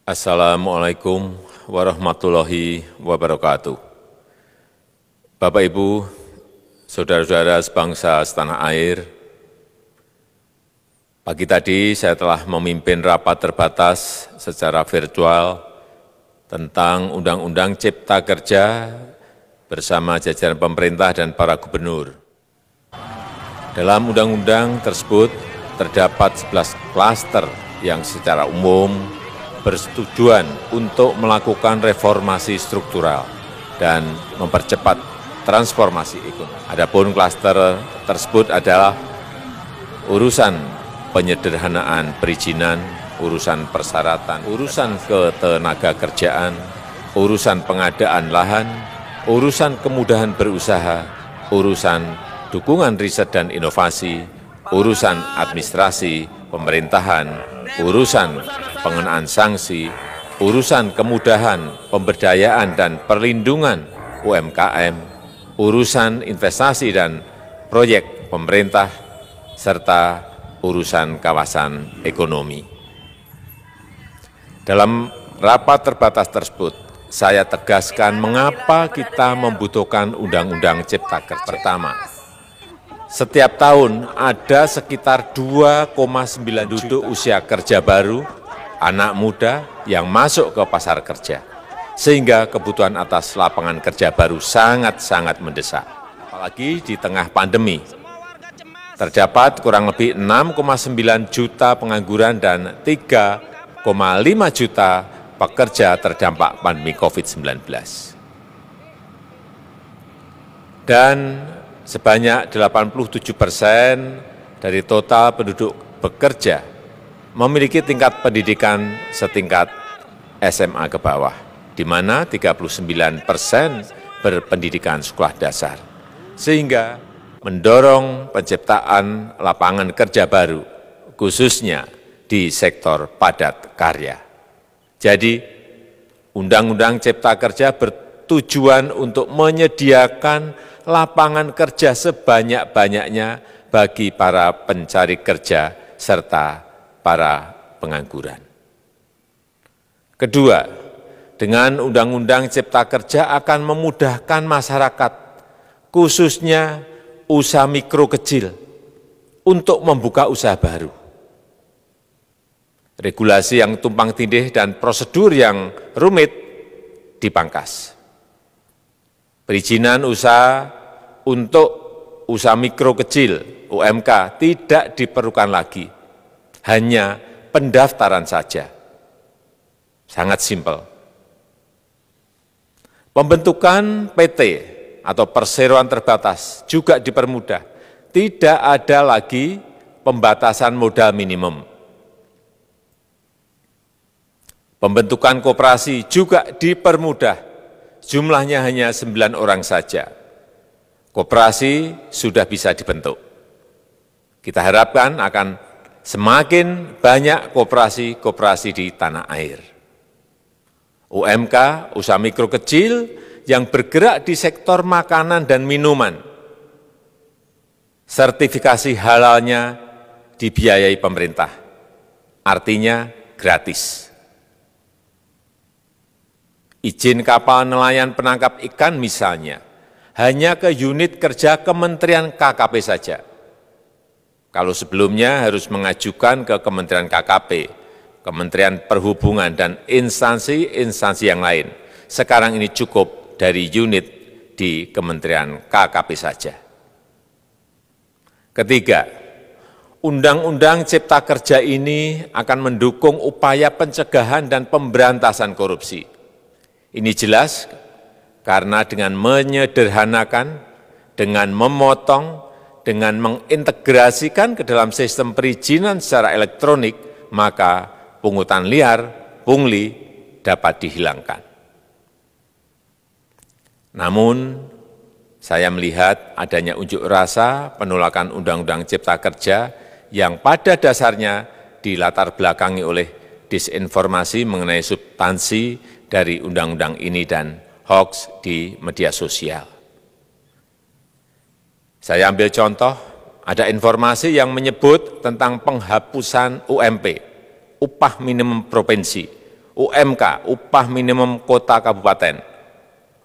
Assalamualaikum warahmatullahi wabarakatuh. Bapak, Ibu, saudara-saudara sebangsa setanah air, pagi tadi saya telah memimpin rapat terbatas secara virtual tentang Undang-Undang Cipta Kerja bersama jajaran pemerintah dan para gubernur. Dalam undang-undang tersebut terdapat 11 klaster yang secara umum bersetujuan untuk melakukan reformasi struktural dan mempercepat transformasi ekonomi. Adapun klaster tersebut adalah urusan penyederhanaan perizinan, urusan persyaratan, urusan ketenaga kerjaan, urusan pengadaan lahan, urusan kemudahan berusaha, urusan dukungan riset dan inovasi, urusan administrasi pemerintahan, urusan pengenaan sanksi, urusan kemudahan pemberdayaan dan perlindungan UMKM, urusan investasi dan proyek pemerintah, serta urusan kawasan ekonomi. Dalam rapat terbatas tersebut, saya tegaskan mengapa kita membutuhkan Undang-Undang Cipta Kerja. Pertama, setiap tahun ada sekitar 2,9 duduk usia kerja baru, anak muda yang masuk ke pasar kerja, sehingga kebutuhan atas lapangan kerja baru sangat-sangat mendesak. Apalagi di tengah pandemi, terdapat kurang lebih 6,9 juta pengangguran dan 3,5 juta pekerja terdampak pandemi COVID-19. Dan sebanyak 87% dari total penduduk bekerja memiliki tingkat pendidikan setingkat SMA ke bawah, di mana 39% berpendidikan sekolah dasar, sehingga mendorong penciptaan lapangan kerja baru, khususnya di sektor padat karya. Jadi, Undang-Undang Cipta Kerja bertujuan untuk menyediakan lapangan kerja sebanyak-banyaknya bagi para pencari kerja serta para pengangguran. Kedua, dengan Undang-Undang Cipta Kerja akan memudahkan masyarakat, khususnya usaha mikro kecil, untuk membuka usaha baru. Regulasi yang tumpang tindih dan prosedur yang rumit dipangkas. Perizinan usaha untuk usaha mikro kecil (UMK) tidak diperlukan lagi, hanya pendaftaran saja. Sangat simpel. Pembentukan PT atau perseroan terbatas juga dipermudah. Tidak ada lagi pembatasan modal minimum. Pembentukan koperasi juga dipermudah. Jumlahnya hanya 9 orang saja. Koperasi sudah bisa dibentuk. Kita harapkan akan semakin banyak koperasi-koperasi di tanah air. UMK, usaha mikro kecil yang bergerak di sektor makanan dan minuman, sertifikasi halalnya dibiayai pemerintah, artinya gratis. Izin kapal nelayan penangkap ikan misalnya, hanya ke unit kerja Kementerian KKP saja. Kalau sebelumnya harus mengajukan ke Kementerian KKP, Kementerian Perhubungan, dan instansi-instansi yang lain. Sekarang ini cukup dari unit di Kementerian KKP saja. Ketiga, Undang-Undang Cipta Kerja ini akan mendukung upaya pencegahan dan pemberantasan korupsi. Ini jelas karena dengan menyederhanakan, dengan memotong, dengan mengintegrasikan ke dalam sistem perizinan secara elektronik, maka pungutan liar, pungli dapat dihilangkan. Namun, saya melihat adanya unjuk rasa penolakan Undang-Undang Cipta Kerja yang pada dasarnya dilatar belakangi oleh disinformasi mengenai substansi dari undang-undang ini dan hoax di media sosial. Saya ambil contoh, ada informasi yang menyebut tentang penghapusan UMP, upah minimum provinsi, UMK, upah minimum kota kabupaten,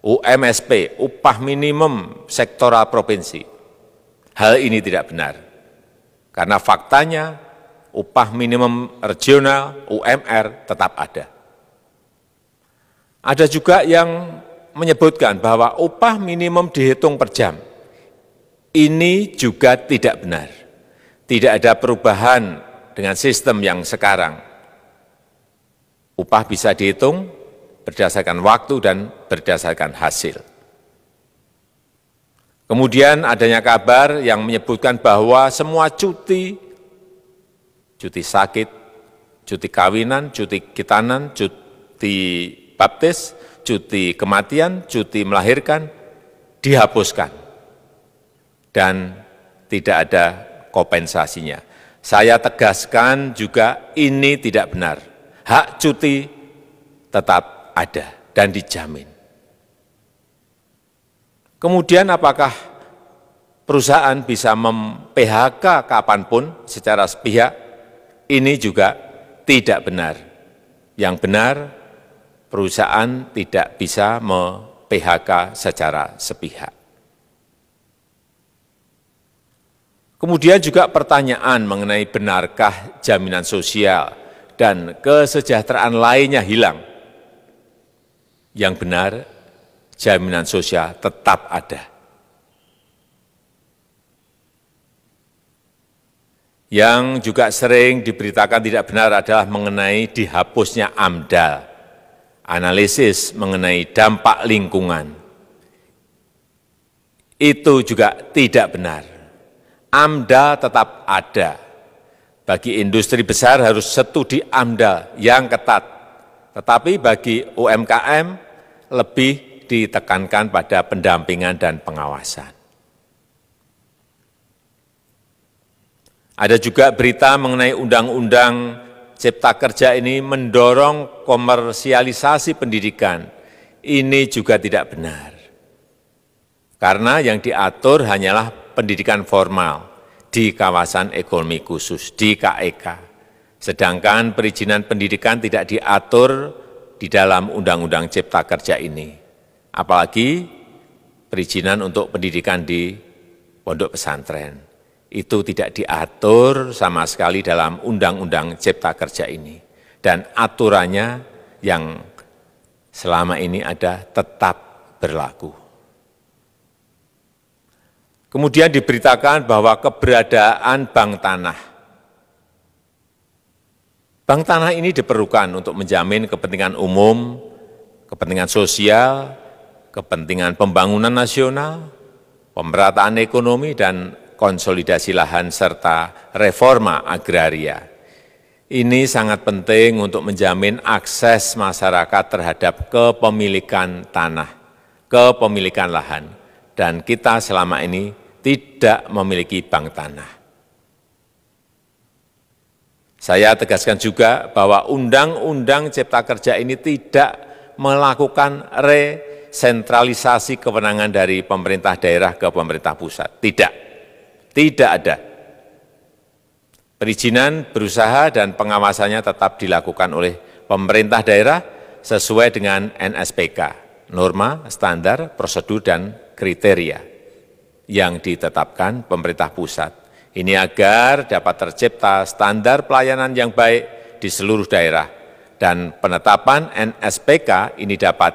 UMSP, upah minimum sektoral provinsi. Hal ini tidak benar, karena faktanya upah minimum regional, UMR, tetap ada. Ada juga yang menyebutkan bahwa upah minimum dihitung per jam. Ini juga tidak benar. Tidak ada perubahan dengan sistem yang sekarang. Upah bisa dihitung berdasarkan waktu dan berdasarkan hasil. Kemudian adanya kabar yang menyebutkan bahwa semua cuti sakit, cuti kawinan, cuti khitanan, cuti baptis, cuti kematian, cuti melahirkan, dihapuskan. Dan tidak ada kompensasinya. Saya tegaskan juga ini tidak benar. Hak cuti tetap ada dan dijamin. Kemudian apakah perusahaan bisa mem-PHK kapanpun secara sepihak? Ini juga tidak benar. Yang benar, perusahaan tidak bisa mem-PHK secara sepihak. Kemudian juga pertanyaan mengenai benarkah jaminan sosial dan kesejahteraan lainnya hilang. Yang benar, jaminan sosial tetap ada. Yang juga sering diberitakan tidak benar adalah mengenai dihapusnya AMDAL, analisis mengenai dampak lingkungan. Itu juga tidak benar. AMDAL tetap ada. Bagi industri besar harus studi AMDAL yang ketat. Tetapi bagi UMKM lebih ditekankan pada pendampingan dan pengawasan. Ada juga berita mengenai Undang-Undang Cipta Kerja ini mendorong komersialisasi pendidikan. Ini juga tidak benar. Karena yang diatur hanyalah pendidikan formal di kawasan ekonomi khusus, di KEK. Sedangkan perizinan pendidikan tidak diatur di dalam Undang-Undang Cipta Kerja ini. Apalagi perizinan untuk pendidikan di pondok pesantren. Itu tidak diatur sama sekali dalam Undang-Undang Cipta Kerja ini. Dan aturannya yang selama ini ada tetap berlaku. Kemudian diberitakan bahwa keberadaan bank tanah. Bank tanah ini diperlukan untuk menjamin kepentingan umum, kepentingan sosial, kepentingan pembangunan nasional, pemerataan ekonomi, dan konsolidasi lahan serta reforma agraria. Ini sangat penting untuk menjamin akses masyarakat terhadap kepemilikan tanah, kepemilikan lahan, dan kita selama ini tidak memiliki bank tanah. Saya tegaskan juga bahwa Undang-Undang Cipta Kerja ini tidak melakukan resentralisasi kewenangan dari pemerintah daerah ke pemerintah pusat. Tidak ada. Perizinan berusaha dan pengawasannya tetap dilakukan oleh pemerintah daerah sesuai dengan NSPK, norma, standar, prosedur, dan kriteria yang ditetapkan pemerintah pusat. Ini agar dapat tercipta standar pelayanan yang baik di seluruh daerah, dan penetapan NSPK ini dapat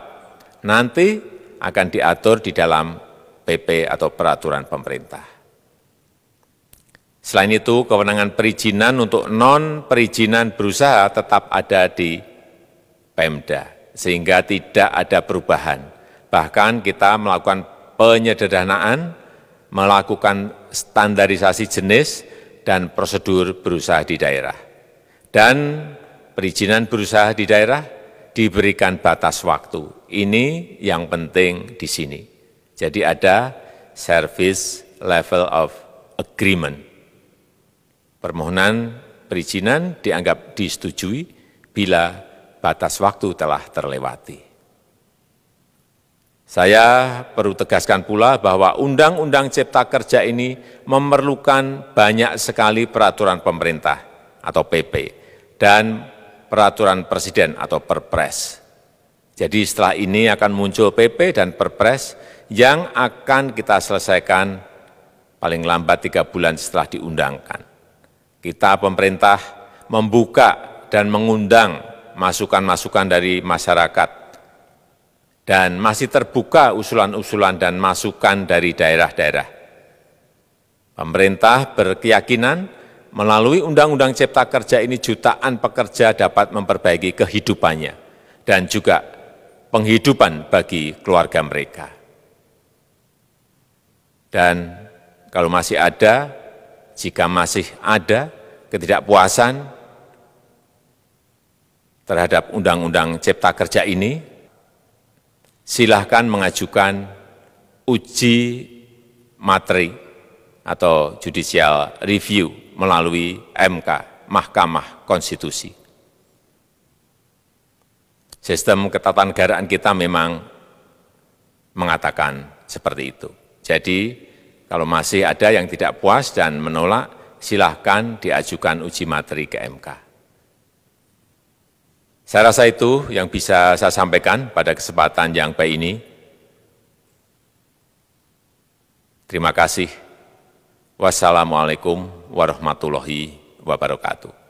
nanti akan diatur di dalam PP atau peraturan pemerintah. Selain itu, kewenangan perizinan untuk non-perizinan berusaha tetap ada di Pemda, sehingga tidak ada perubahan. Bahkan kita melakukan penyederhanaan, melakukan standarisasi jenis dan prosedur berusaha di daerah. Dan perizinan berusaha di daerah diberikan batas waktu. Ini yang penting di sini. Jadi ada service level of agreement. Permohonan perizinan dianggap disetujui bila batas waktu telah terlewati. Saya perlu tegaskan pula bahwa Undang-Undang Cipta Kerja ini memerlukan banyak sekali peraturan pemerintah atau PP, dan peraturan presiden atau perpres. Jadi setelah ini akan muncul PP dan perpres yang akan kita selesaikan paling lambat 3 bulan setelah diundangkan. Kita pemerintah membuka dan mengundang masukan-masukan dari masyarakat dan masih terbuka usulan-usulan dan masukan dari daerah-daerah. Pemerintah berkeyakinan melalui Undang-Undang Cipta Kerja ini jutaan pekerja dapat memperbaiki kehidupannya dan juga penghidupan bagi keluarga mereka. Dan kalau masih ada, jika masih ada ketidakpuasan terhadap Undang-Undang Cipta Kerja ini, silahkan mengajukan uji materi atau judicial review melalui MK, Mahkamah Konstitusi. Sistem ketatanegaraan kita memang mengatakan seperti itu. Jadi, kalau masih ada yang tidak puas dan menolak, silahkan diajukan uji materi ke MK. Saya rasa itu yang bisa saya sampaikan pada kesempatan yang baik ini. Terima kasih. Wassalamualaikum warahmatullahi wabarakatuh.